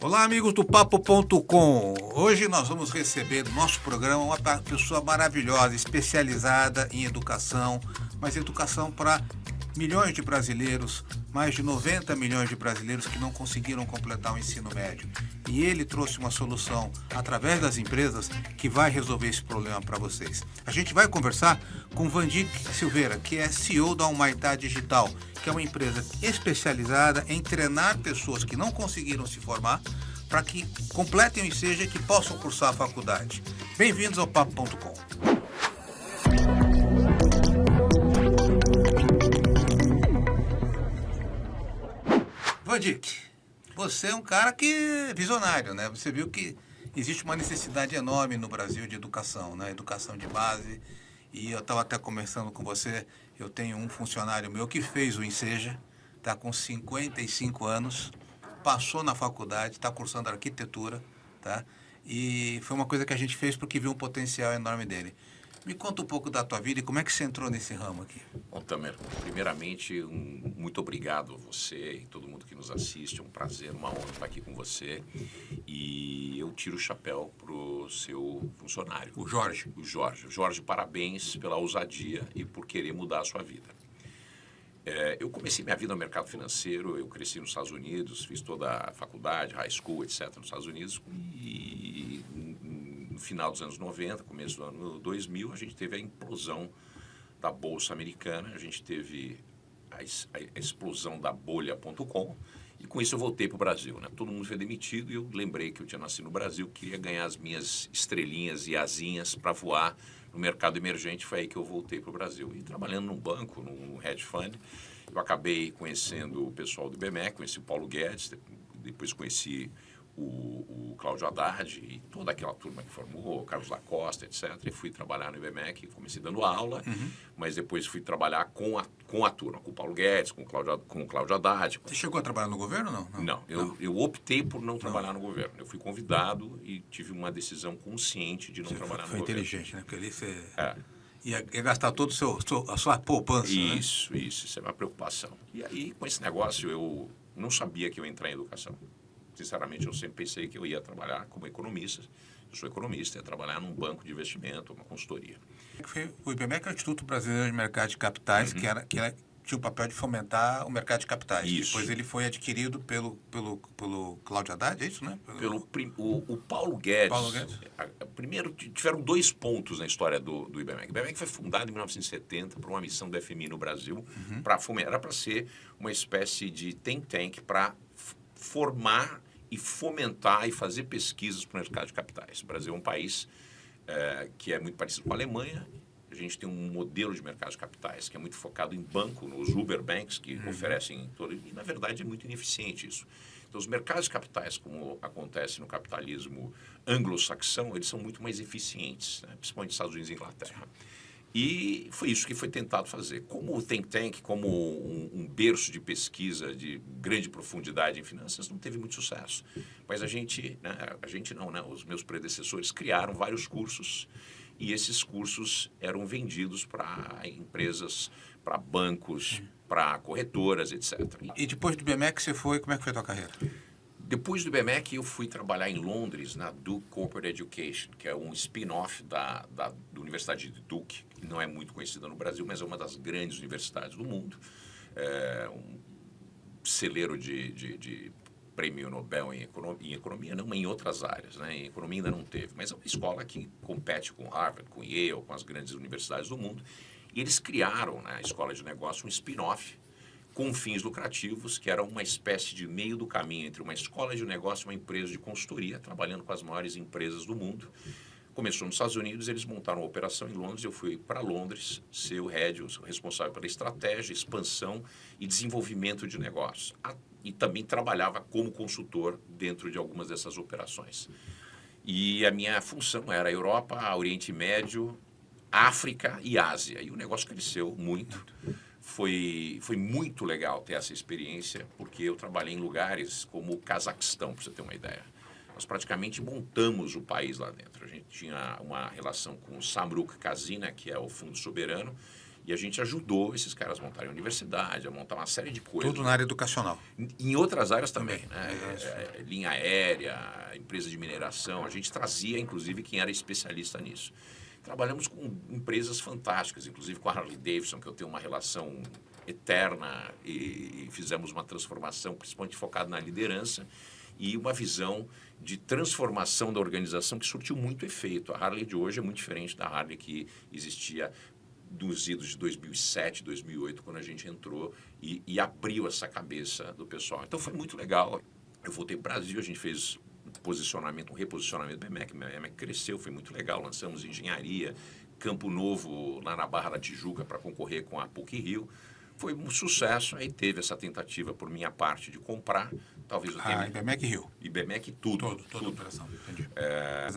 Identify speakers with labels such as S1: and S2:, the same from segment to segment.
S1: Olá, amigos do Papo.com. Hoje nós vamos receber no nosso programa uma pessoa maravilhosa, especializada em educação, mas educação para milhões de brasileiros, mais de 90 milhões de brasileiros que não conseguiram completar o ensino médio. E ele trouxe uma solução através das empresas que vai resolver esse problema para vocês. A gente vai conversar com Vandir Silveira, que é CEO da Humaitá Digital, que é uma empresa especializada em treinar pessoas que não conseguiram se formar para que completem o Enseja e que possam cursar a faculdade. Bem-vindos ao Papo.com. Vandir, você é um cara que é visionário, né? Você viu que existe uma necessidade enorme no Brasil de educação, né? Educação de base. E eu estava até conversando com você, eu tenho um funcionário meu que fez o Enseja, está com 55 anos, passou na faculdade, está cursando arquitetura, tá? E foi uma coisa que a gente fez porque viu um potencial enorme dele. Me conta um pouco da tua vida e como é que você entrou nesse ramo aqui.
S2: Bom, Tamer, primeiramente, muito obrigado a você e todo mundo que nos assiste. É um prazer, uma honra estar aqui com você. E eu tiro o chapéu para o seu funcionário.
S1: O Jorge.
S2: O Jorge. Jorge, parabéns pela ousadia e por querer mudar a sua vida. Eu comecei minha vida no mercado financeiro, eu cresci nos Estados Unidos, fiz toda a faculdade, high school, etc., nos Estados Unidos. E no final dos anos 90, começo do ano 2000, a gente teve a implosão da Bolsa Americana, a gente teve a explosão da bolha.com e com isso eu voltei para o Brasil, né? Todo mundo foi demitido e eu lembrei que eu tinha nascido no Brasil, queria ganhar as minhas estrelinhas e asinhas para voar no mercado emergente. Foi aí que eu voltei para o Brasil. E trabalhando num banco, num hedge fund, eu acabei conhecendo o pessoal do IBMEC, conheci o Paulo Guedes, depois conheci o Cláudio Haddad e toda aquela turma que formou, o Carlos da Costa, etc. E fui trabalhar no IBMEC, comecei dando aula, mas depois fui trabalhar com a turma, com o Paulo Guedes, com o Cláudio Haddad.
S1: Você chegou a trabalhar no governo ou não?
S2: Não, eu optei por não trabalhar no governo. Eu fui convidado e tive uma decisão consciente de não trabalhar no governo.
S1: Foi inteligente, né? Porque ali você ia gastar todo a sua poupança,
S2: Isso, né? Isso é uma preocupação. E aí, com esse negócio, eu não sabia que eu ia entrar em educação. Sinceramente, eu sempre pensei que eu ia trabalhar como economista. Eu sou economista, ia trabalhar num banco de investimento, uma consultoria.
S1: O IBMEC é o Instituto Brasileiro de Mercado de Capitais, que tinha o papel de fomentar o mercado de capitais.
S2: Isso.
S1: Depois ele foi adquirido pelo Cláudio Haddad, é isso, né?
S2: O Paulo Guedes. Primeiro, tiveram dois pontos na história do IBMEC. O IBMEC foi fundado em 1970 por uma missão do FMI no Brasil, era para ser uma espécie de think tank para formar e fomentar e fazer pesquisas para o mercado de capitais. O Brasil é um país que é muito parecido com a Alemanha. A gente tem um modelo de mercado de capitais que é muito focado em banco, nos Uber Banks, que oferecem todo. E, na verdade, é muito ineficiente isso. Então, os mercados de capitais, como acontece no capitalismo anglo-saxão, eles são muito mais eficientes, né? Principalmente nos Estados Unidos e Inglaterra. E foi isso que foi tentado fazer. Como o think tank, como um berço de pesquisa de grande profundidade em finanças, não teve muito sucesso. Mas a gente não, né? Os meus predecessores criaram vários cursos e esses cursos eram vendidos para empresas, para bancos, para corretoras, etc.
S1: E depois do IBMEC você foi, como é que foi a tua carreira?
S2: Depois do IBMEC, eu fui trabalhar em Londres, na Duke Corporate Education, que é um spin-off da Universidade de Duke, que não é muito conhecida no Brasil, mas é uma das grandes universidades do mundo. É um celeiro de prêmio Nobel em economia, não em outras áreas, né? Em economia ainda não teve, mas é uma escola que compete com Harvard, com Yale, com as grandes universidades do mundo. E eles criaram, na escola de negócio, um spin-off com fins lucrativos, que era uma espécie de meio do caminho entre uma escola de negócio e uma empresa de consultoria, trabalhando com as maiores empresas do mundo. Começou nos Estados Unidos, eles montaram uma operação em Londres, eu fui para Londres ser o responsável pela estratégia, expansão e desenvolvimento de negócios. E também trabalhava como consultor dentro de algumas dessas operações. E a minha função era Europa, Oriente Médio, África e Ásia. E o negócio cresceu muito. Foi muito legal ter essa experiência, porque eu trabalhei em lugares como o Cazaquistão, para você ter uma ideia. Nós praticamente montamos o país lá dentro. A gente tinha uma relação com o Samruk Kazyna, que é o Fundo Soberano, E a gente ajudou esses caras a montarem a universidade, a montar uma série de coisas.
S1: Tudo na área educacional.
S2: Em outras áreas também, né? Linha aérea, empresa de mineração. A gente trazia, inclusive, quem era especialista nisso. Trabalhamos com empresas fantásticas, inclusive com a Harley Davidson, que eu tenho uma relação eterna, e fizemos uma transformação, principalmente focada na liderança, e uma visão de transformação da organização que surtiu muito efeito. A Harley de hoje é muito diferente da Harley que existia dos idos de 2007, 2008, quando a gente entrou e abriu essa cabeça do pessoal. Então foi muito legal. Eu voltei para o Brasil, a gente fez um reposicionamento do BMEC. O BMEC cresceu, foi muito legal. Lançamos engenharia, Campo Novo, lá na Barra da Tijuca, para concorrer com a PUC-Rio. Foi um sucesso. Aí teve essa tentativa por minha parte de comprar. Talvez eu tenha...
S1: IBMEC Rio.
S2: IBMEC tudo.
S1: Toda a operação, entendi.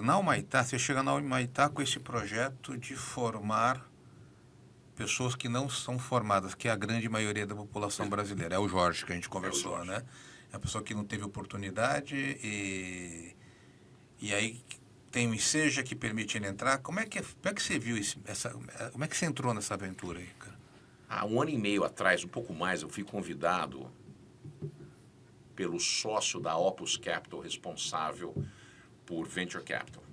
S1: Na Humaitá, você chega na Humaitá com esse projeto de formar pessoas que não são formadas, que é a grande maioria da população brasileira. É o Jorge que a gente conversou, né? É a pessoa que não teve oportunidade e aí tem um ICEJA que permite ele entrar. Como é que você viu como é que você entrou nessa aventura aí, cara?
S2: Há 1 ano e meio atrás, um pouco mais, eu fui convidado pelo sócio da Opus Capital, responsável por Venture Capital,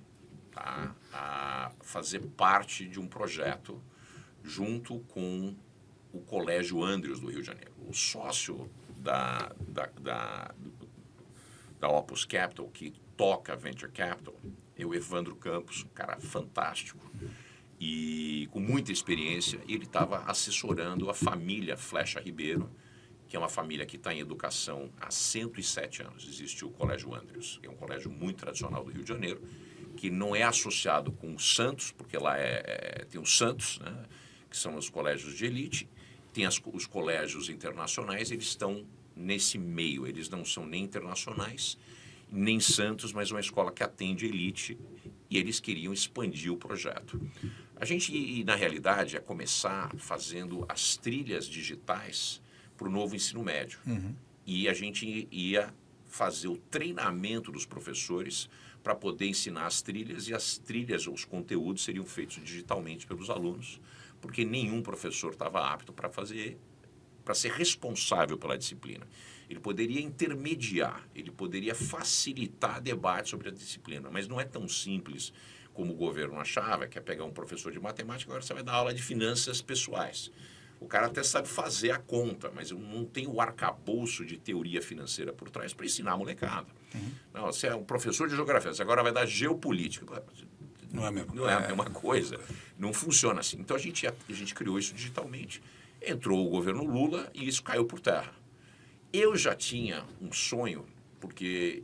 S2: tá? A fazer parte de um projeto junto com o Colégio Andrews do Rio de Janeiro. O sócio da Opus Capital, que toca Venture Capital, é o Evandro Campos, um cara fantástico e com muita experiência. Ele estava assessorando a família Flecha Ribeiro, que é uma família que está em educação há 107 anos. Existe o Colégio Andrews, que é um colégio muito tradicional do Rio de Janeiro, que não é associado com o Santos, porque lá tem os Santos, né, que são os colégios de elite. Tem os colégios internacionais, eles estão nesse meio. Eles não são nem internacionais, nem Santos, mas uma escola que atende elite, e eles queriam expandir o projeto. A gente, na realidade, ia começar fazendo as trilhas digitais para o novo ensino médio. Uhum. E a gente ia fazer o treinamento dos professores para poder ensinar as trilhas, e as trilhas, os conteúdos seriam feitos digitalmente pelos alunos, porque nenhum professor estava apto para ser responsável pela disciplina. Ele poderia intermediar, ele poderia facilitar debate sobre a disciplina, mas não é tão simples como o governo achava, que é pegar um professor de matemática, agora você vai dar aula de finanças pessoais. O cara até sabe fazer a conta, mas não tem o arcabouço de teoria financeira por trás para ensinar a molecada. Uhum. Não, você é um professor de geografia, você agora vai dar geopolítica.
S1: Não é mesmo.
S2: Não é a mesma coisa. Não funciona assim. Então a gente criou isso digitalmente. Entrou o governo Lula e isso caiu por terra. Eu já tinha um sonho, porque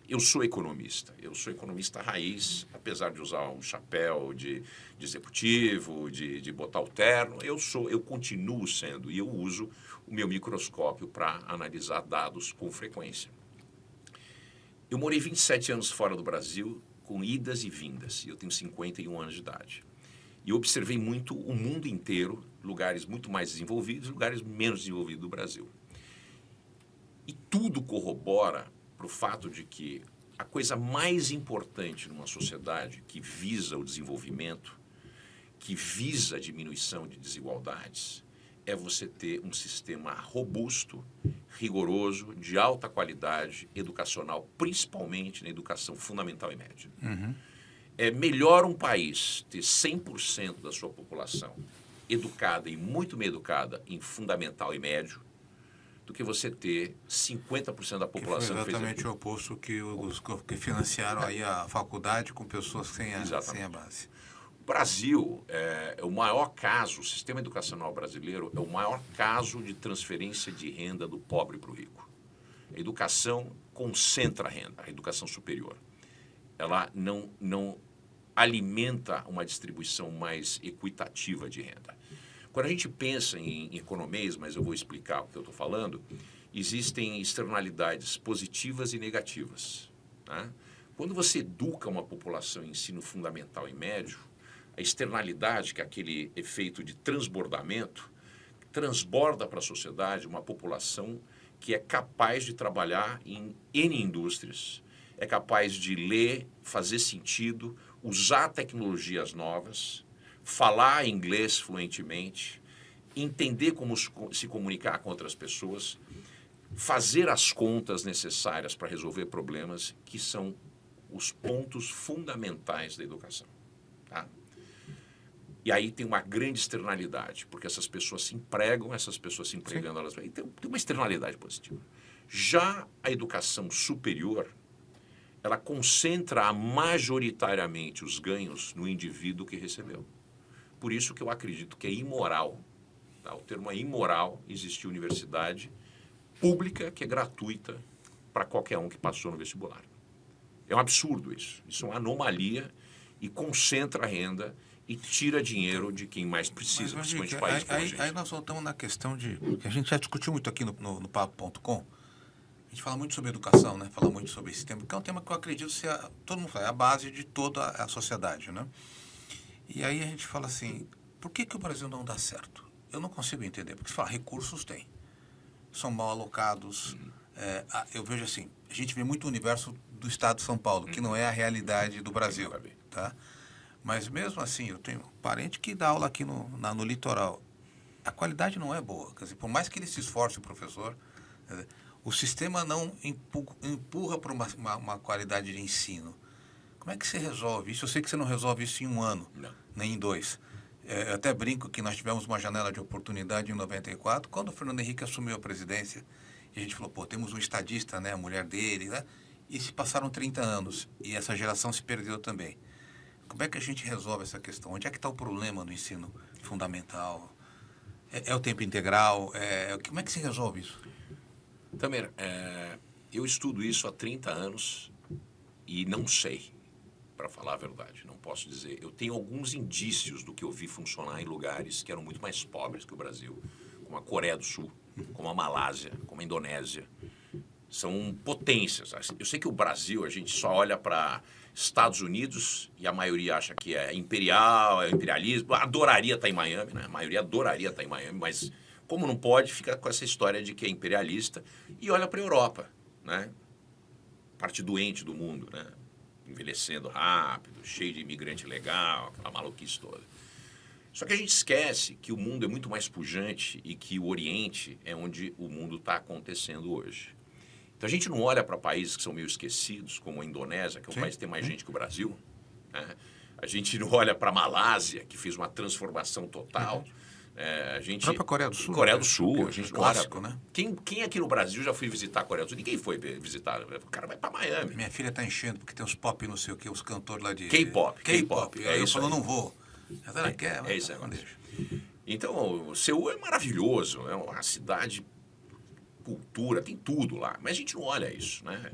S2: eu sou economista raiz, apesar de usar um chapéu de executivo, de botar o terno, eu continuo sendo, e eu uso o meu microscópio para analisar dados com frequência. Eu morei 27 anos fora do Brasil, com idas e vindas, e eu tenho 51 anos de idade. E eu observei muito o mundo inteiro, lugares muito mais desenvolvidos e lugares menos desenvolvidos do Brasil. E tudo corrobora para o fato de que a coisa mais importante numa sociedade que visa o desenvolvimento, que visa a diminuição de desigualdades, é você ter um sistema robusto, rigoroso, de alta qualidade educacional, principalmente na educação fundamental e média. Uhum. É melhor um país ter 100% da sua população educada e muito bem educada em fundamental e médio, do que você ter 50% da população...
S1: Que foi exatamente o oposto que os que financiaram aí a faculdade com pessoas sem a base.
S2: O Brasil é o maior caso, o sistema educacional brasileiro é o maior caso de transferência de renda do pobre para o rico. A educação concentra a renda, a educação superior. Ela não alimenta uma distribuição mais equitativa de renda. Quando a gente pensa em economês, mas eu vou explicar o que eu estou falando, existem externalidades positivas e negativas. Né? Quando você educa uma população em ensino fundamental e médio, a externalidade, que é aquele efeito de transbordamento, transborda para a sociedade uma população que é capaz de trabalhar em N indústrias, é capaz de ler, fazer sentido, usar tecnologias novas, falar inglês fluentemente, entender como se comunicar com outras pessoas, fazer as contas necessárias para resolver problemas, que são os pontos fundamentais da educação. Tá? E aí tem uma grande externalidade, porque essas pessoas se empregam, essas pessoas se empregando, elas tem uma externalidade positiva. Já a educação superior, ela concentra majoritariamente os ganhos no indivíduo que recebeu. Por isso que eu acredito que é imoral, tá? O termo é imoral existir universidade pública que é gratuita para qualquer um que passou no vestibular. É um absurdo isso. Isso é uma anomalia e concentra a renda e tira dinheiro de quem mais precisa, principalmente países como a gente.
S1: Aí nós voltamos na questão de... que a gente já discutiu muito aqui no Papo.com. A gente fala muito sobre educação, né? Fala muito sobre esse tema, que é um tema que eu acredito ser, todo mundo fala, é a base de toda a sociedade, né? E aí a gente fala assim, por que o Brasil não dá certo? Eu não consigo entender, porque se fala, recursos tem, são mal alocados. Eu vejo assim, a gente vê muito o universo do estado de São Paulo, que não é a realidade do Brasil, tá? Mas mesmo assim, eu tenho um parente que dá aula aqui no litoral. A qualidade não é boa, quer dizer, por mais que ele se esforce, o professor, o sistema não empurra para uma qualidade de ensino. Como é que você resolve isso? Eu sei que você não resolve isso em um ano, nem em 2. Eu até brinco que nós tivemos uma janela de oportunidade em 94, quando o Fernando Henrique assumiu a presidência. E a gente falou, pô, temos um estadista, né, a mulher dele, né? E se passaram 30 anos, e essa geração se perdeu também. Como é que a gente resolve essa questão? Onde é que está o problema no ensino fundamental? É o tempo integral? Como é que se resolve isso?
S2: Tamer, eu estudo isso há 30 anos e não sei, para falar a verdade, não posso dizer. Eu tenho alguns indícios do que eu vi funcionar em lugares que eram muito mais pobres que o Brasil, como a Coreia do Sul, como a Malásia, como a Indonésia. São potências. Eu sei que o Brasil, a gente só olha para Estados Unidos e a maioria acha que é imperial, é imperialismo. Adoraria estar em Miami, né? A maioria adoraria estar em Miami, mas como não pode, fica com essa história de que é imperialista e olha para a Europa, né? Parte doente do mundo, né? Envelhecendo rápido, cheio de imigrante legal, aquela maluquice toda. Só que a gente esquece que o mundo é muito mais pujante e que o Oriente é onde o mundo está acontecendo hoje. Então a gente não olha para países que são meio esquecidos, como a Indonésia, que é um país que tem mais gente que o Brasil, né? A gente não olha para a Malásia, que fez uma transformação total. A própria
S1: Coreia do Sul.
S2: Coreia do Sul. A gente
S1: clássico,
S2: olha,
S1: né?
S2: Quem aqui no Brasil já foi visitar a Coreia do Sul? Ninguém foi visitar. O cara vai para Miami.
S1: Minha filha está enchendo, porque tem os pop, não sei o que, os cantores lá de...
S2: K-pop.
S1: Eu falo, não vou. Ela quer,
S2: é isso aí.
S1: Não deixa.
S2: Então, o Seul é maravilhoso. É uma cidade... cultura, tem tudo lá, mas a gente não olha isso, né?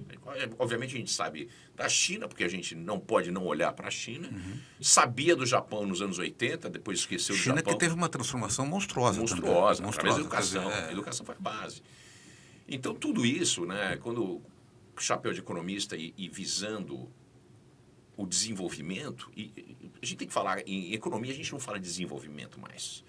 S2: Obviamente a gente sabe da China, porque a gente não pode não olhar para a China, sabia do Japão nos anos 80, depois esqueceu do Japão.
S1: China que teve uma transformação monstruosa
S2: também. Através da educação, a educação foi a base. Então tudo isso, né, quando o chapéu de economista e visando o desenvolvimento, e a gente tem que falar, em economia a gente não fala de desenvolvimento mais.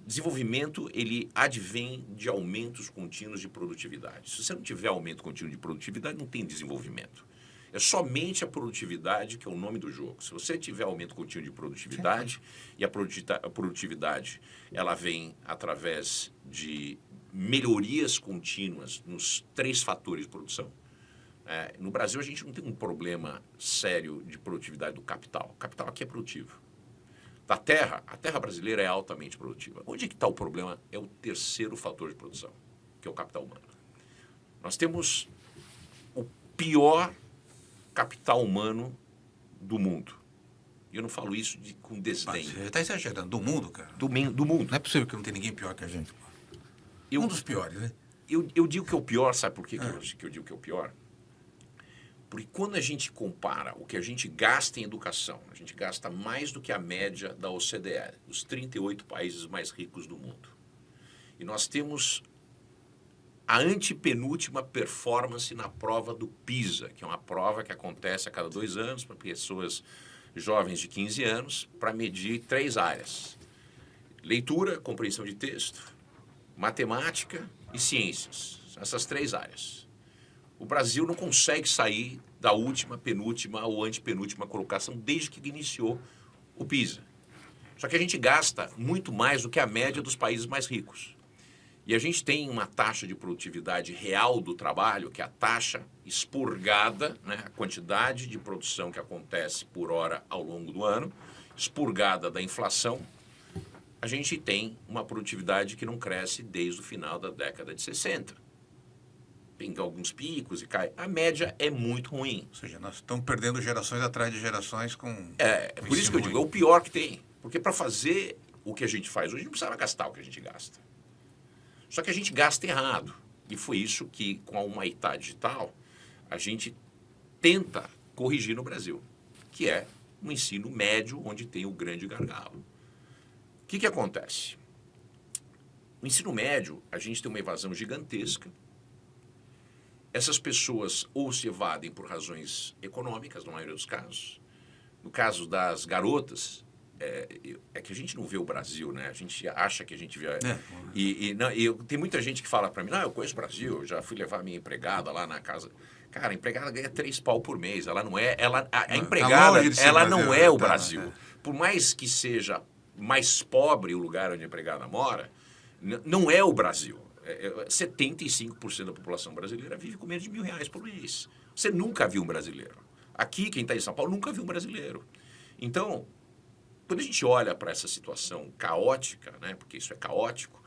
S2: Desenvolvimento, ele advém de aumentos contínuos de produtividade. Se você não tiver aumento contínuo de produtividade, não tem desenvolvimento. É somente a produtividade que é o nome do jogo. Se você tiver aumento contínuo de produtividade, e a produtividade ela vem através de melhorias contínuas nos 3 fatores de produção. No Brasil, a gente não tem um problema sério de produtividade do capital. O capital aqui é produtivo. Da terra, a terra brasileira é altamente produtiva. Onde é que está o problema? É o 3º fator de produção, que é o capital humano. Nós temos o pior capital humano do mundo. E eu não falo isso com desdém.
S1: Você está exagerando. Do mundo, cara?
S2: Do mundo.
S1: Não é possível que não tenha ninguém pior que a gente. Um dos piores, né?
S2: Eu digo que é o pior, sabe por quê que eu digo que é o pior? Porque quando a gente compara o que a gente gasta em educação, a gente gasta mais do que a média da OCDE, os 38 países mais ricos do mundo. E nós temos a antepenúltima performance na prova do PISA, que é uma prova que acontece a cada 2 anos para pessoas jovens de 15 anos, para medir 3 áreas. Leitura, compreensão de texto, matemática e ciências. São essas 3 áreas. O Brasil não consegue sair da última, penúltima ou antepenúltima colocação desde que iniciou o PISA. Só que a gente gasta muito mais do que a média dos países mais ricos. E a gente tem uma taxa de produtividade real do trabalho, que é a taxa expurgada, né, a quantidade de produção que acontece por hora ao longo do ano, expurgada da inflação. A gente tem uma produtividade que não cresce desde o final da década de 60. Tem alguns picos e cai. A média é muito ruim.
S1: Ou seja, nós estamos perdendo gerações atrás de gerações com...
S2: Por isso que eu digo, é o pior que tem. Porque para fazer o que a gente faz hoje, não precisava gastar o que a gente gasta. Só que a gente gasta errado. E foi isso que, com a Humaitá Digital, a gente tenta corrigir no Brasil, que é um ensino médio onde tem o grande gargalo. O que acontece? No ensino médio, a gente tem uma evasão gigantesca. Essas pessoas ou se evadem por razões econômicas, na maioria dos casos. No caso das garotas, é que a gente não vê o Brasil, né? A gente acha que a gente vê... tem muita gente que fala para mim, não, eu conheço o Brasil, eu já fui levar minha empregada lá na casa... Cara, a empregada ganha 3 pau por mês. Ela não é... A empregada, ela não é o Brasil. Por mais que seja mais pobre o lugar onde a empregada mora, não é o Brasil. 75% da população brasileira vive com menos de R$1.000 por mês. Você nunca viu um brasileiro. Aqui, quem está em São Paulo, nunca viu um brasileiro. Então, quando a gente olha para essa situação caótica, né, porque isso é caótico,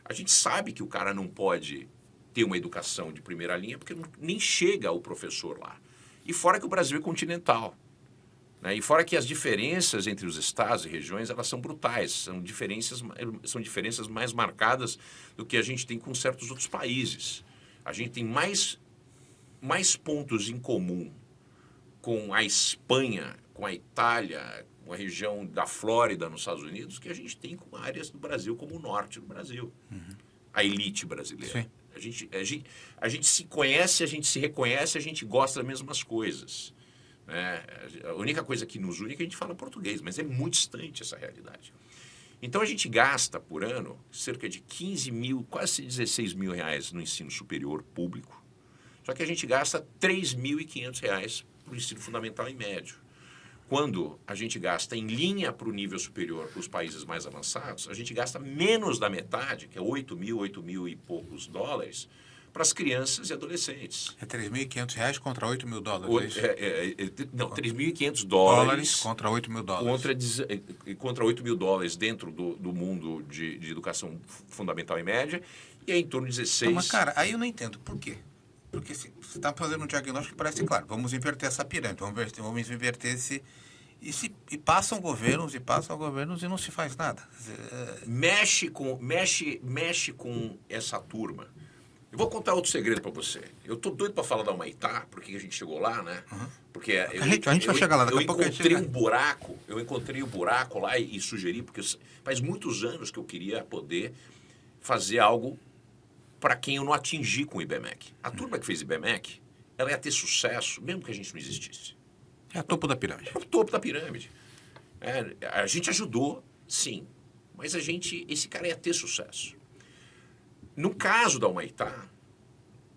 S2: a gente sabe que o cara não pode ter uma educação de primeira linha porque nem chega o professor lá. E fora que o Brasil é continental. Né, e fora que as diferenças entre os estados e regiões, elas são brutais, são diferenças mais marcadas do que a gente tem com certos outros países. A gente tem mais pontos em comum com a Espanha, com a Itália, com a região da Flórida nos Estados Unidos, que a gente tem com áreas do Brasil, como o norte do Brasil. A elite brasileira.
S1: Sim.
S2: A gente se conhece, a gente se reconhece, a gente gosta das mesmas coisas. A única coisa que nos une é que a gente fala português, mas é muito distante essa realidade. Então a gente gasta por ano cerca de 15 mil, quase 16 mil reais no ensino superior público, só que a gente gasta 3.500 reais para o ensino fundamental e médio. Quando a gente gasta em linha para o nível superior para os países mais avançados, a gente gasta menos da metade, que é 8 mil e poucos dólares, para as crianças e adolescentes.
S1: É R$3.500 contra $8.000, é isso?
S2: Não, 3.500 dólares
S1: contra $8.000.
S2: Contra $8.000 dentro do mundo de educação fundamental e média, e é em torno de 16...
S1: Não, mas, cara, aí eu não entendo. Por quê? Porque você está fazendo um diagnóstico que parece claro. Vamos inverter essa pirâmide, vamos inverter esse... E passam governos e não se faz nada.
S2: Mexe com essa turma. Eu vou contar outro segredo para você. Eu tô doido para falar da Humaitá, porque a gente chegou lá, né? Porque
S1: a gente vai chegar lá, daqui a pouco
S2: eu encontrei um buraco lá e sugeri, porque faz muitos anos que eu queria poder fazer algo para quem eu não atingi com o IBMEC. A turma que fez IBMEC, ela ia ter sucesso, mesmo que a gente não existisse.
S1: É o topo da pirâmide.
S2: É o topo da pirâmide. A gente ajudou, sim, mas esse cara ia ter sucesso. No caso da Humaitá,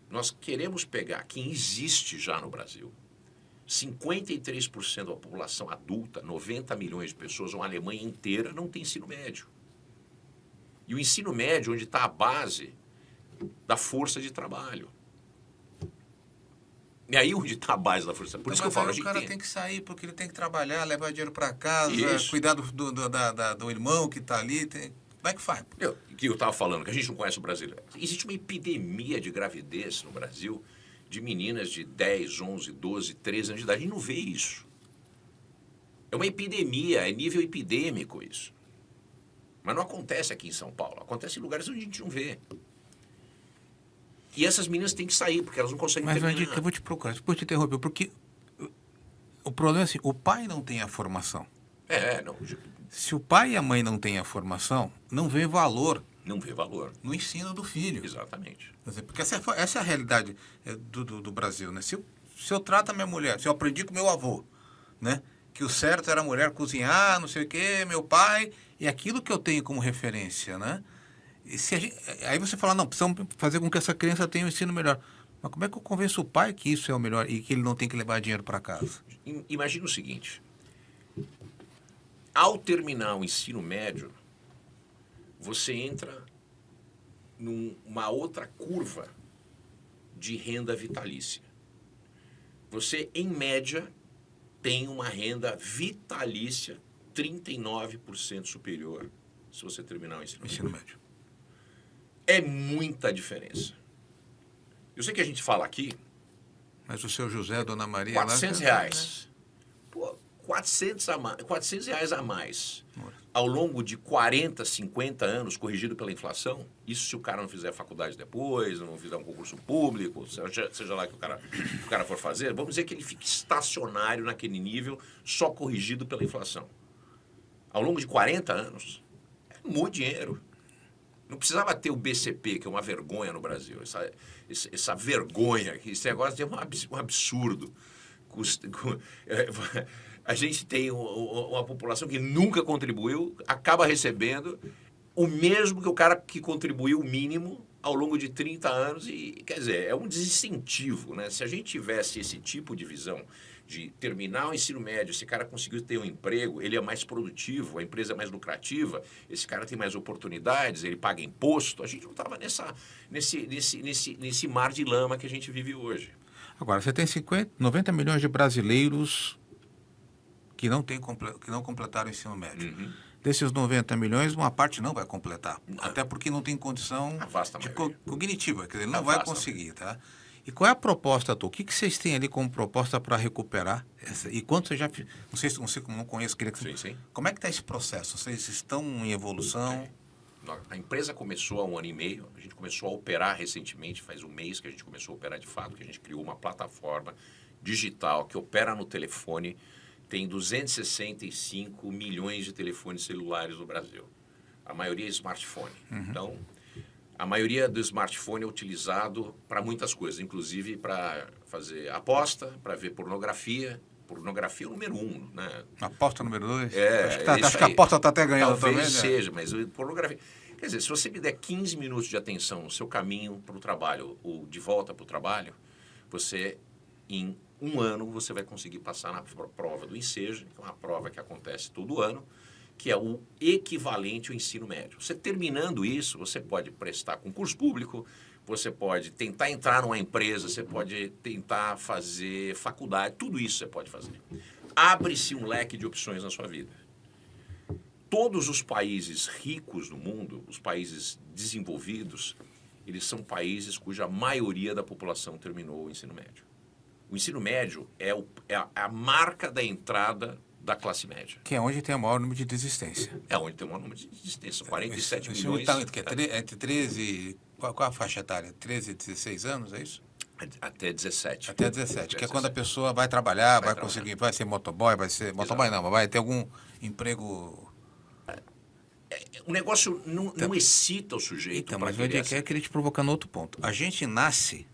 S2: nós queremos pegar quem existe já no Brasil. 53% da população adulta, 90 milhões de pessoas, uma Alemanha inteira, não tem ensino médio. E o ensino médio, onde está a base da força de trabalho. E aí onde está a base da força de trabalho? Por isso que eu falo,
S1: o cara tem que sair, porque ele tem que trabalhar, levar dinheiro para casa, cuidar do irmão que está ali. Como é que faz?
S2: Eu estava falando, que a gente não conhece o brasileiro. Existe uma epidemia de gravidez no Brasil de meninas de 10, 11, 12, 13 anos de idade. A gente não vê isso. É uma epidemia, é nível epidêmico isso. Mas não acontece aqui em São Paulo. Acontece em lugares onde a gente não vê. E essas meninas têm que sair, porque elas não conseguem terminar.
S1: Mas eu vou te procurar, vou te interromper, porque o problema é assim, o pai não tem a formação.
S2: Não...
S1: Se o pai e a mãe não têm a formação, não vê valor.
S2: Não vê valor.
S1: No ensino do filho.
S2: Exatamente.
S1: Porque essa é a realidade do Brasil, né? Se eu trato a minha mulher, se eu aprendi com meu avô, né? Que o certo era a mulher cozinhar, não sei o quê, meu pai, e aquilo que eu tenho como referência, né? Aí você fala, não, precisamos fazer com que essa criança tenha um ensino melhor. Mas como é que eu convenço o pai que isso é o melhor e que ele não tem que levar dinheiro para casa?
S2: Imagina o seguinte... Ao terminar o ensino médio, você entra numa outra curva de renda vitalícia. Você, em média, tem uma renda vitalícia 39% superior se você terminar o ensino médio. É muita diferença. Eu sei que a gente fala aqui...
S1: Mas o seu José, a Dona Maria...
S2: R$400. Pô, R$400 a mais. Ao longo de 40, 50 anos, corrigido pela inflação, isso se o cara não fizer faculdade depois, não fizer um concurso público, seja lá que o cara for fazer, vamos dizer que ele fique estacionário naquele nível, só corrigido pela inflação. Ao longo de 40 anos, é muito dinheiro. Não precisava ter o BCP, que é uma vergonha no Brasil. Essa vergonha, esse negócio é um absurdo. A gente tem uma população que nunca contribuiu, acaba recebendo o mesmo que o cara que contribuiu o mínimo ao longo de 30 anos. E, quer dizer, é um desincentivo, né? Se a gente tivesse esse tipo de visão de terminar o ensino médio, esse cara conseguiu ter um emprego, ele é mais produtivo, a empresa é mais lucrativa, esse cara tem mais oportunidades, ele paga imposto, a gente não estava nesse mar de lama que a gente vive hoje.
S1: Agora, você tem 90 milhões de brasileiros que não completaram o ensino médio. Uhum. Desses 90 milhões, uma parte não vai completar, até porque não tem condição cognitiva, quer dizer, ele não vai conseguir, tá? E qual é a proposta, Tô? O que vocês têm ali como proposta para recuperar essa? E quanto você já... Não sei como não conheço, queria que...
S2: Sim.
S1: Como é que está esse processo? Vocês estão em evolução?
S2: A empresa começou há 1 ano e meio, a gente começou a operar recentemente, faz um mês que a gente começou a operar de fato, que a gente criou uma plataforma digital que opera no telefone, tem 265 milhões de telefones celulares no Brasil. A maioria é smartphone. Uhum. Então, a maioria do smartphone é utilizado para muitas coisas, inclusive para fazer aposta, para ver pornografia. Pornografia é o número 1, né?
S1: Aposta número 2?
S2: Acho
S1: que a aposta está até ganhando
S2: talvez
S1: também.
S2: Talvez seja, mas pornografia... Quer dizer, se você me der 15 minutos de atenção no seu caminho para o trabalho ou de volta para o trabalho, você, em 1 ano, você vai conseguir passar na prova do INSEJA, que é uma prova que acontece todo ano, que é o equivalente ao ensino médio. Você terminando isso, você pode prestar concurso público, você pode tentar entrar numa empresa, você pode tentar fazer faculdade, tudo isso você pode fazer. Abre-se um leque de opções na sua vida. Todos os países ricos do mundo, os países desenvolvidos, eles são países cuja maioria da população terminou o ensino médio. O ensino médio é a marca da entrada da classe média.
S1: Que é onde tem o maior número de desistência.
S2: É onde tem o maior número de desistência. 47 milhões.
S1: Então, entre 13... Qual a faixa etária? 13 e 16 anos, é isso?
S2: Até 17.
S1: Até 17, que é quando a pessoa vai trabalhar, vai conseguir, vai ser motoboy, vai ser... Motoboy não, vai ter algum emprego...
S2: O negócio não excita o sujeito.
S1: Então, mas eu queria te provocar no outro ponto. A gente nasce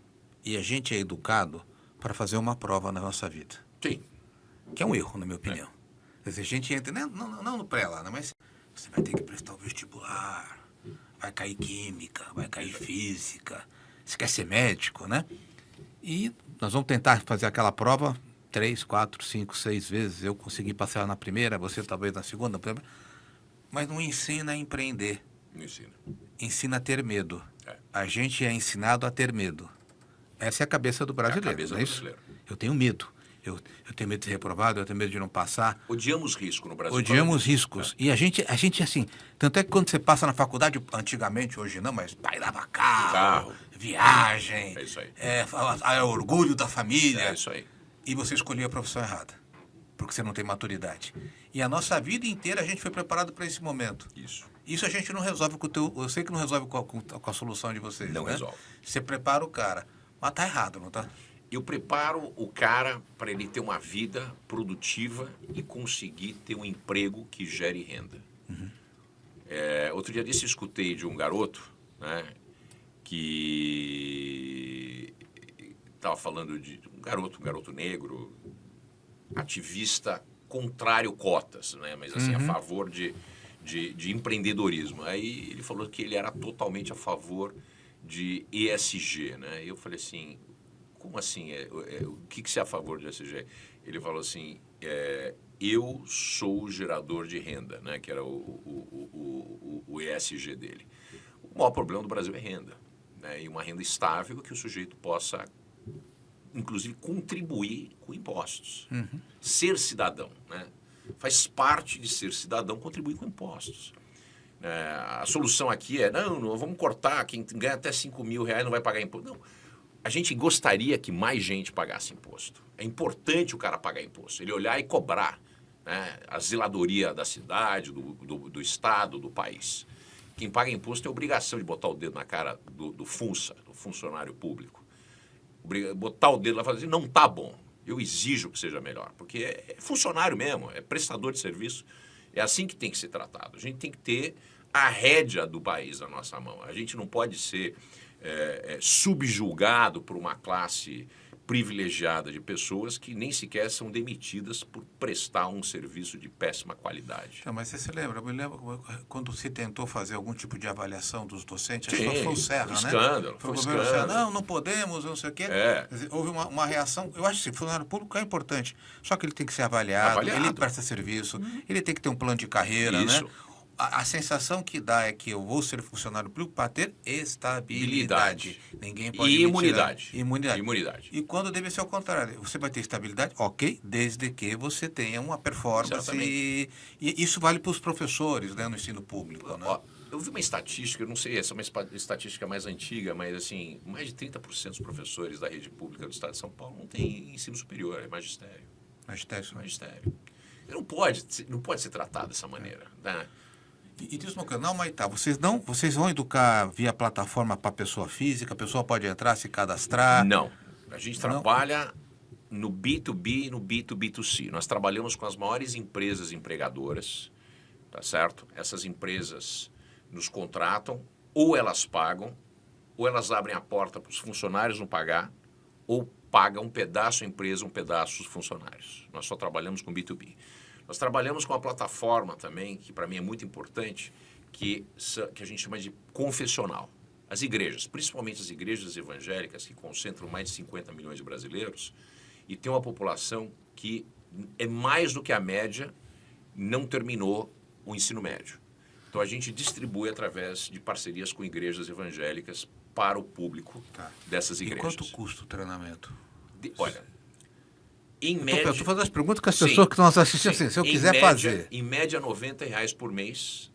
S1: e a gente é educado para fazer uma prova na nossa vida.
S2: Sim.
S1: Que é um erro, na minha opinião. Quer dizer, a gente entra, não no pré lá, mas você vai ter que prestar o vestibular, vai cair química, vai cair física, você quer ser médico, né? E nós vamos tentar fazer aquela prova 3, 4, 5, 6 vezes. Eu consegui passar na primeira, você talvez na segunda, mas não ensina a empreender.
S2: Não ensina.
S1: Ensina a ter medo. A gente é ensinado a ter medo. Essa é a cabeça do brasileiro, não é isso? Eu tenho medo. Eu tenho medo de ser reprovado, eu tenho medo de não passar.
S2: Odiamos risco no Brasil.
S1: Odiamos riscos. E a gente, assim, tanto é que quando você passa na faculdade, antigamente, hoje não, mas pai dava carro, viagem,
S2: é isso aí.
S1: É orgulho da família.
S2: É isso aí.
S1: E você escolheu a profissão errada, porque você não tem maturidade. E a nossa vida inteira a gente foi preparado para esse momento. Isso a gente não resolve com o teu... Eu sei que não resolve com a solução de vocês,
S2: Não,
S1: né?
S2: resolve.
S1: Você prepara o cara, mas tá errado, não tá?
S2: Eu preparo o cara para ele ter uma vida produtiva e conseguir ter um emprego que gere renda. Uhum. Outro dia desse eu escutei de um garoto, né, que estava falando de um garoto negro, ativista contrário cotas, né, mas assim, a favor de empreendedorismo. Aí ele falou que ele era totalmente a favor de ESG, né? E eu falei assim... como assim? O que você é a favor do ESG? Ele falou assim, eu sou o gerador de renda, né? Que era o ESG dele. O maior problema do Brasil é renda, né? E uma renda estável que o sujeito possa, inclusive, contribuir com impostos. Ser cidadão, né? Faz parte de ser cidadão contribuir com impostos. A solução aqui é, não, vamos cortar, quem ganha até 5 mil reais não vai pagar imposto. Não, a gente gostaria que mais gente pagasse imposto. É importante o cara pagar imposto, ele olhar e cobrar, né? A zeladoria da cidade, do estado, do país. Quem paga imposto tem a obrigação de botar o dedo na cara do FUNSA, do funcionário público. Botar o dedo lá e falar assim, não está bom, eu exijo que seja melhor, porque é funcionário mesmo, é prestador de serviço. É assim que tem que ser tratado. A gente tem que ter a rédea do país na nossa mão. A gente não pode ser subjugado por uma classe privilegiada de pessoas que nem sequer são demitidas por prestar um serviço de péssima qualidade.
S1: Não, mas você se lembra? Eu me lembro quando se tentou fazer algum tipo de avaliação dos docentes,
S2: Sim,
S1: acho que foi o Serra, né?
S2: escândalo,
S1: Foi o
S2: foi
S1: governo
S2: escândalo.
S1: Serra, não podemos, não sei o quê. Quer dizer, houve uma reação. Eu acho que o funcionário público é importante, só que ele tem que ser avaliado. Ele presta serviço, ele tem que ter um plano de carreira,
S2: Isso.
S1: né? A sensação que dá é que eu vou ser funcionário público para ter estabilidade. Ninguém pode
S2: e
S1: me
S2: imunidade.
S1: tirar.
S2: Imunidade.
S1: E quando deve ser ao contrário. Você vai ter estabilidade, ok, desde que você tenha uma performance. E isso vale para os professores, né, no ensino público. Né?
S2: Ó, eu vi uma estatística, eu não sei, essa é uma estatística mais antiga, mas assim, mais de 30% dos professores da rede pública do estado de São Paulo não tem ensino superior, é magistério. Magistério. Ele não pode ser tratado dessa maneira, né?
S1: E diz uma coisa, não, Maitá, vocês vão educar via plataforma para pessoa física, a pessoa pode entrar, se cadastrar?
S2: Não. A gente trabalha no B2B e no B2B2C. Nós trabalhamos com as maiores empresas empregadoras, tá certo? Essas empresas nos contratam, ou elas pagam, ou elas abrem a porta para os funcionários não pagar, ou pagam um pedaço a empresa, um pedaço os funcionários. Nós só trabalhamos com B2B. Nós trabalhamos com uma plataforma também, que para mim é muito importante, que a gente chama de confessional. As igrejas, principalmente as igrejas evangélicas, que concentram mais de 50 milhões de brasileiros, e tem uma população que é mais do que a média, não terminou o ensino médio. Então a gente distribui através de parcerias com igrejas evangélicas para o público dessas igrejas.
S1: E quanto custa o treinamento?
S2: Olha, em média...
S1: Eu estou fazendo as perguntas que as pessoas que estão assistindo, assim, se eu quiser fazer.
S2: Em média, R$90 por mês.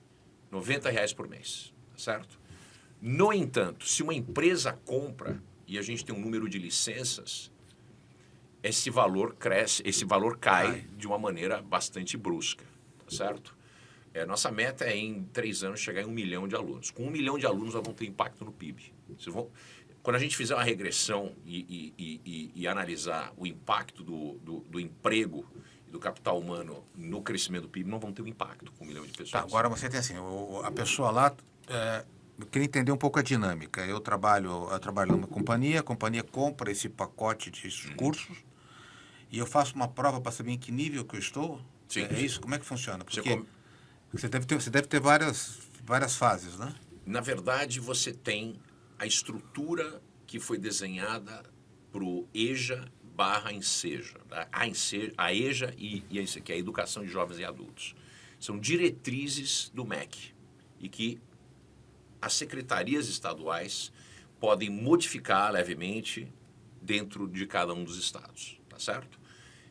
S2: R$90 por mês, certo? No entanto, se uma empresa compra e a gente tem um número de licenças, esse valor cresce, esse valor cai de uma maneira bastante brusca, tá certo? Nossa meta é, em 3 anos, chegar em 1 milhão de alunos. Com 1 milhão de alunos, nós vamos ter impacto no PIB. Quando a gente fizer uma regressão e analisar o impacto do emprego e do capital humano no crescimento do PIB, não vamos ter um impacto com 1 milhão de pessoas.
S1: Tá, agora você tem assim, a pessoa lá... eu queria entender um pouco a dinâmica. Eu trabalho numa companhia, a companhia compra esse pacote de cursos e eu faço uma prova para saber em que nível que eu estou?
S2: Sim.
S1: É isso? Como é que funciona? Porque você deve ter várias fases, né?
S2: Na verdade, você tem a estrutura que foi desenhada para o EJA/Enseja. A EJA e a Enseja, que é a Educação de Jovens e Adultos. São diretrizes do MEC e que as secretarias estaduais podem modificar levemente dentro de cada um dos estados, tá certo?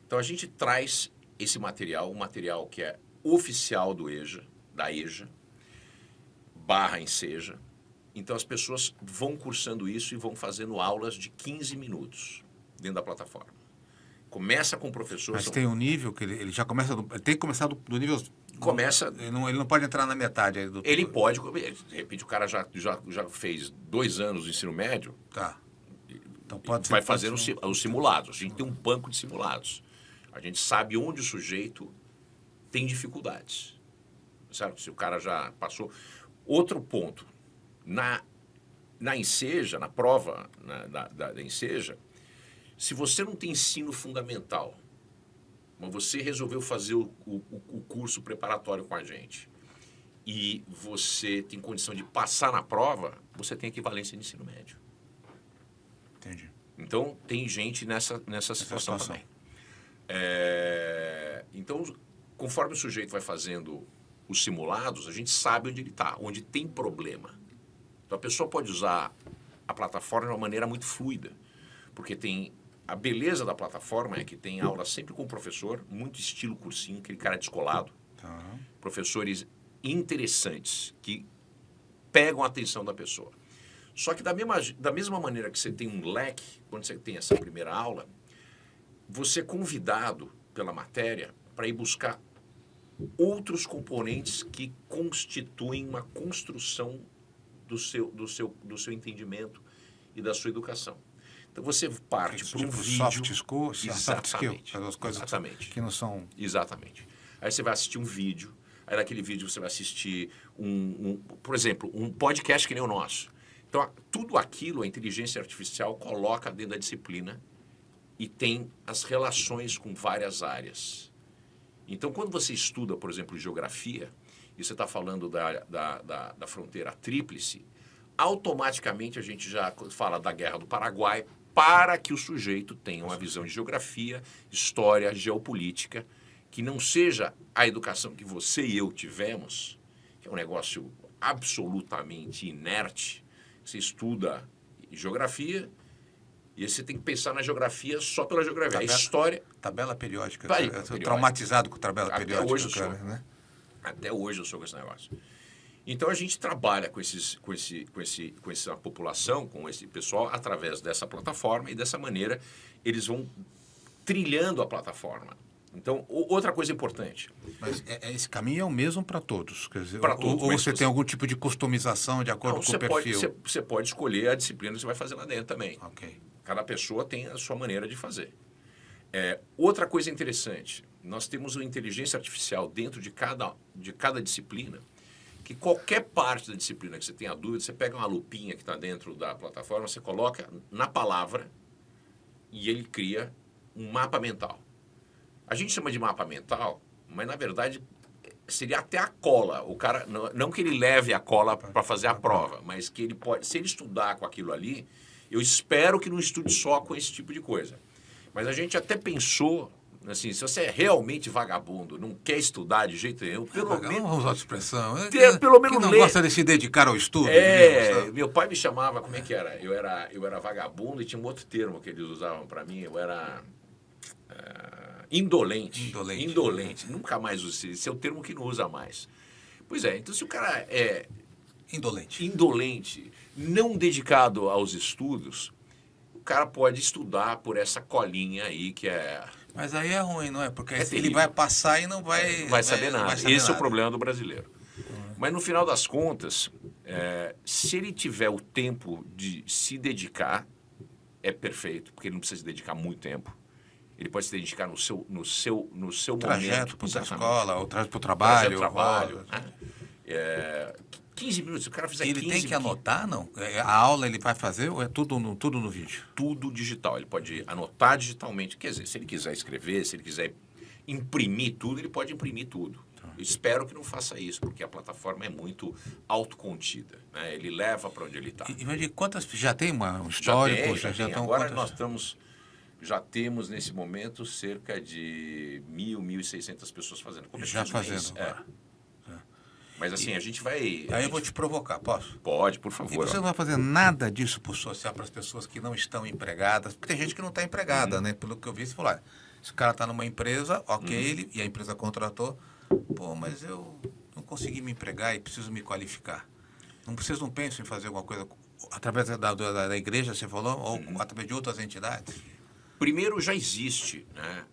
S2: Então, a gente traz esse material, um material que é oficial do EJA, da EJA/Enseja. Então, as pessoas vão cursando isso e vão fazendo aulas de 15 minutos dentro da plataforma. Começa com o professor...
S1: Mas tem um nível que ele já começa... Ele tem que começar do nível...
S2: Começa...
S1: Ele não pode entrar na metade. Aí
S2: Ele pode... De repente, o cara já fez 2 anos de ensino médio.
S1: Tá. Então pode
S2: vai fazendo os simulados. A gente tem um banco de simulados. A gente sabe onde o sujeito tem dificuldades. Certo? Se o cara já passou... Outro ponto. Na Enseja, na prova da Enseja, se você não tem ensino fundamental, mas você resolveu fazer o curso preparatório com a gente e você tem condição de passar na prova, você tem equivalência de ensino médio.
S1: Entendi.
S2: Então, tem gente nessa situação também. Então, conforme o sujeito vai fazendo os simulados, a gente sabe onde ele está, onde tem problema. Então, a pessoa pode usar a plataforma de uma maneira muito fluida, porque tem... A beleza da plataforma é que tem aula sempre com o professor, muito estilo cursinho, aquele cara descolado. Professores interessantes, que pegam a atenção da pessoa. Só que da mesma maneira que você tem um leque, quando você tem essa primeira aula, você é convidado pela matéria para ir buscar outros componentes que constituem uma construção do seu entendimento e da sua educação. Então você parte para um vídeo...
S1: Soft skill,
S2: Exatamente.
S1: as coisas que não são...
S2: Exatamente. Aí você vai assistir um vídeo, aí naquele vídeo você vai assistir por exemplo, um podcast que nem o nosso. Então, tudo aquilo a inteligência artificial coloca dentro da disciplina e tem as relações com várias áreas. Então, quando você estuda, por exemplo, geografia, e você está falando da fronteira tríplice, automaticamente a gente já fala da Guerra do Paraguai para que o sujeito tenha uma visão de geografia, história, geopolítica, que não seja a educação que você e eu tivemos, que é um negócio absolutamente inerte. Você estuda geografia e você tem que pensar na geografia só pela geografia. A história...
S1: Tabela periódica.
S2: Periódica.
S1: Traumatizado com tabela periódica.
S2: Até hoje eu
S1: cara,
S2: sou.
S1: Né?
S2: Até hoje eu sou com esse negócio. Então a gente trabalha com essa população, com esse pessoal, através dessa plataforma e dessa maneira eles vão trilhando a plataforma. Então, outra coisa importante.
S1: Mas esse caminho é o mesmo para todos? Quer dizer,
S2: para todos.
S1: Ou você tem algum tipo de customização de acordo com o perfil?
S2: Você pode escolher a disciplina que você vai fazer lá dentro também.
S1: Ok.
S2: Cada pessoa tem a sua maneira de fazer. Outra coisa interessante, nós temos uma inteligência artificial dentro de cada disciplina, que qualquer parte da disciplina que você tenha dúvida, você pega uma lupinha que está dentro da plataforma, você coloca na palavra e ele cria um mapa mental. A gente chama de mapa mental, mas na verdade seria até a cola. O cara, não que ele leve a cola para fazer a prova, mas que ele pode, se ele estudar com aquilo ali, eu espero que não estude só com esse tipo de coisa. Mas a gente até pensou, assim, se você é realmente vagabundo, não quer estudar de jeito nenhum, pelo menos...
S1: Vamos usar a expressão.
S2: Pelo menos
S1: não gosta de se dedicar ao estudo.
S2: Meu pai me chamava, como é que era? Eu era vagabundo e tinha um outro termo que eles usavam para mim, eu era... Indolente. Nunca mais usei. Esse é o termo que não usa mais. Pois é, então se o cara é... Indolente, não dedicado aos estudos, o cara pode estudar por essa colinha aí que é...
S1: Mas aí é ruim, não é? Porque ele
S2: terrível.
S1: vai passar e não vai
S2: saber nada. Esse é o problema do brasileiro. Mas no final das contas, se ele tiver o tempo de se dedicar, é perfeito, porque ele não precisa se dedicar muito tempo. Ele pode se dedicar no seu
S1: trajeto
S2: momento.
S1: Trajeto para a escola, ou trajeto para o trabalho.
S2: 15 minutos, se o cara fizer 15
S1: minutos. Ele tem que anotar, não? A aula ele vai fazer ou é tudo no vídeo?
S2: Tudo digital. Ele pode anotar digitalmente. Quer dizer, se ele quiser escrever, se ele quiser imprimir tudo, ele pode imprimir tudo. Eu espero que não faça isso, porque a plataforma é muito autocontida. Né? Ele leva para onde ele está.
S1: E quantas... Já tem um histórico?
S2: Já tem. Agora já temos, nesse momento, cerca de 1.600 pessoas fazendo.
S1: Já fazendo.
S2: Mas assim, a gente vai...
S1: Aí eu vou te provocar, posso?
S2: Pode, por favor.
S1: E você não vai fazer nada disso por social para as pessoas que não estão empregadas? Porque tem gente que não está empregada, né? Pelo que eu vi, você falou, se o cara está numa empresa, ok, e a empresa contratou, mas eu não consegui me empregar e preciso me qualificar. Vocês não pensam em fazer alguma coisa através da igreja, você falou, ou através de outras entidades?
S2: Primeiro, já existe, né,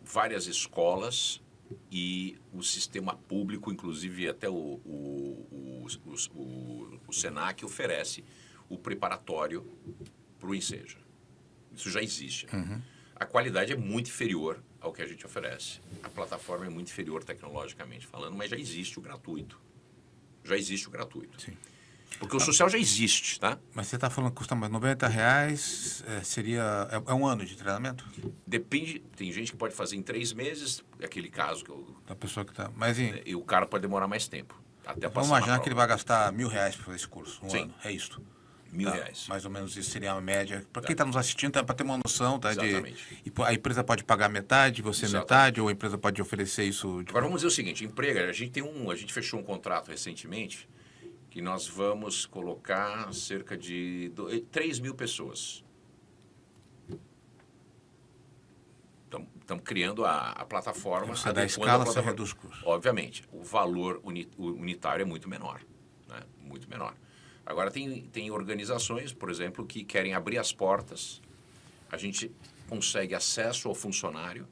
S2: várias escolas e o sistema público, inclusive até o Senac oferece o preparatório para o Enseja. Isso já existe. A qualidade é muito inferior ao que a gente oferece. A plataforma é muito inferior tecnologicamente falando, mas já existe o gratuito.
S1: Sim.
S2: Porque o social já existe, tá?
S1: Mas você está falando que custa mais R$90, seria... É um ano de treinamento?
S2: Depende, tem gente que pode fazer em 3 meses, aquele caso que eu...
S1: Da pessoa que está... Mas
S2: e o cara pode demorar mais tempo, até passar
S1: vamos imaginar que ele vai gastar R$1.000 para fazer esse curso, um
S2: Sim.
S1: ano, é isso.
S2: R$1.000.
S1: Mais ou menos isso seria a média. Para quem está nos assistindo, para ter uma noção, tá?
S2: Exatamente.
S1: A empresa pode pagar metade, você metade, ou a empresa pode oferecer isso...
S2: Agora vamos dizer o seguinte, emprego, a gente fechou um contrato recentemente que nós vamos colocar cerca de 3.000 pessoas. Estamos criando a plataforma.
S1: Você dá escala, você reduz o custo.
S2: Obviamente, o valor unitário é muito menor. Né? Muito menor. Agora, tem organizações, por exemplo, que querem abrir as portas. A gente consegue acesso ao funcionário,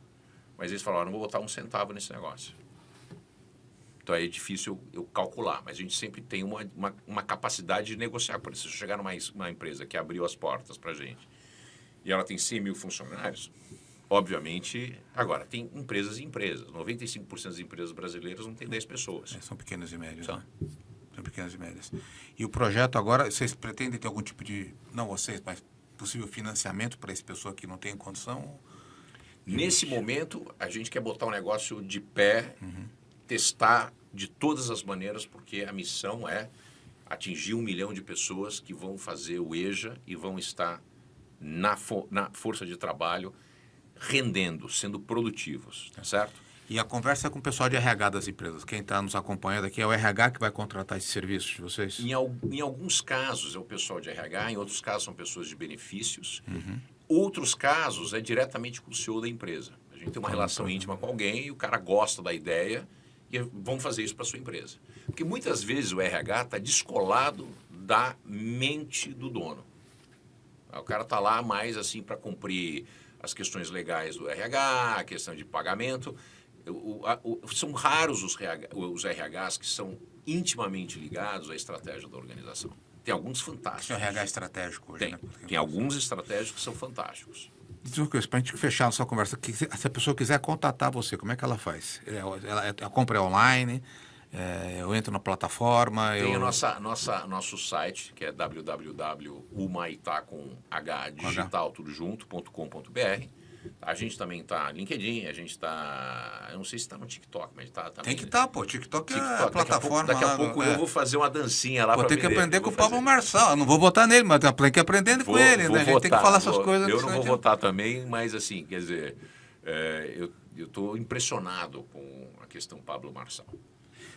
S2: mas eles falaram, não vou botar um centavo nesse negócio. Então, é difícil eu calcular, mas a gente sempre tem uma capacidade de negociar. Por isso, se eu chegar numa empresa que abriu as portas para a gente e ela tem 100 mil funcionários, obviamente, agora, tem empresas e empresas. 95% das empresas brasileiras não tem 10 pessoas.
S1: São pequenas e médias, né? São pequenas e médias. E o projeto agora, vocês pretendem ter algum tipo de, não vocês, mas possível financiamento para essa pessoa que não tem condição?
S2: Nesse momento, a gente quer botar um negócio de pé, testar de todas as maneiras, porque a missão é atingir 1 milhão de pessoas que vão fazer o EJA e vão estar na força de trabalho, rendendo, sendo produtivos, certo?
S1: E a conversa é com o pessoal de RH das empresas. Quem está nos acompanhando aqui é o RH que vai contratar esse serviço de vocês?
S2: Em alguns casos é o pessoal de RH, em outros casos são pessoas de benefícios. Outros casos é diretamente com o CEO da empresa. A gente tem uma relação íntima com alguém e o cara gosta da ideia e vamos fazer isso para a sua empresa. Porque muitas vezes o RH está descolado da mente do dono. O cara está lá mais assim para cumprir as questões legais do RH, a questão de pagamento. São raros os RHs que são intimamente ligados à estratégia da organização. Tem alguns fantásticos.
S1: Tem o RH estratégico hoje, né?
S2: Tem alguns estratégicos que são fantásticos.
S1: Diz uma coisa, para a gente fechar a nossa conversa, se a pessoa quiser contatar você, como é que ela faz? A compra é online? Eu entro na plataforma?
S2: Tem nosso site, que é www.humaitá.com.br. A gente também está no LinkedIn, a gente está... Eu não sei se está no TikTok, mas está também.
S1: Tem que estar, pô. TikTok é a plataforma.
S2: Daqui a pouco eu vou fazer uma dancinha lá para
S1: vender. Vou ter que aprender com o Pablo Marçal. Eu não vou votar nele, mas tem que aprender com ele, né? A gente tem que falar essas coisas.
S2: Eu não vou votar também, mas assim, quer dizer, eu estou impressionado com a questão Pablo Marçal.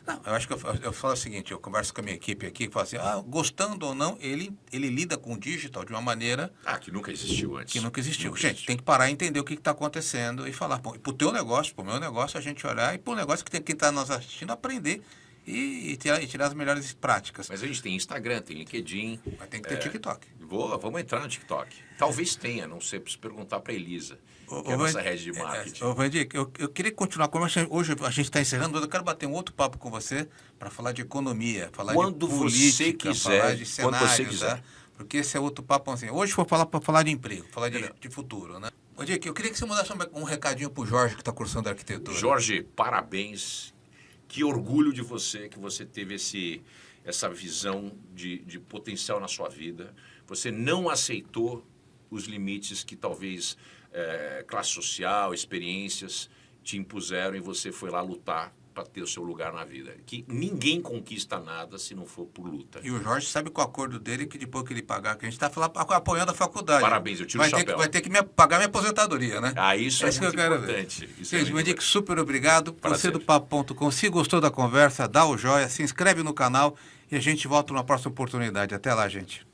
S1: Não, eu acho que eu falo o seguinte, eu converso com a minha equipe aqui, que fala assim, gostando ou não, ele lida com o digital de uma maneira...
S2: que nunca existiu antes.
S1: Que nunca existiu. Gente, tem que parar e entender o que está acontecendo e falar, para o teu negócio, para o meu negócio, a gente olhar, e para o negócio que tem quem está nos assistindo, aprender e tirar as melhores práticas.
S2: Mas a gente tem Instagram, tem LinkedIn...
S1: Mas tem que ter TikTok.
S2: Vamos entrar no TikTok. Talvez tenha, não sei, preciso perguntar para a Elisa, que é a nossa head de marketing.
S1: Vandir, eu queria continuar com hoje a gente está encerrando, mas eu quero bater um outro papo com você para falar de economia, falar de política, falar de cenários, tá? Porque esse é outro papo assim. Hoje foi para falar de emprego, falar de futuro, né? Vandir, eu queria que você mandasse um recadinho para o Jorge, que está cursando arquitetura.
S2: Jorge, parabéns. Que orgulho de você, que você teve essa visão de potencial na sua vida. Você não aceitou os limites que talvez classe social, experiências te impuseram e você foi lá lutar para ter o seu lugar na vida. Que ninguém conquista nada se não for por luta.
S1: E o Jorge sabe com o acordo dele que depois que ele pagar, que a gente está apoiando a faculdade.
S2: Parabéns, eu tiro o chapéu.
S1: Vai ter que pagar minha aposentadoria, né?
S2: Isso é muito importante.
S1: Gente, Vandir, super obrigado. Você do Papo.com, se gostou da conversa, dá o joia, se inscreve no canal e a gente volta numa próxima oportunidade. Até lá, gente.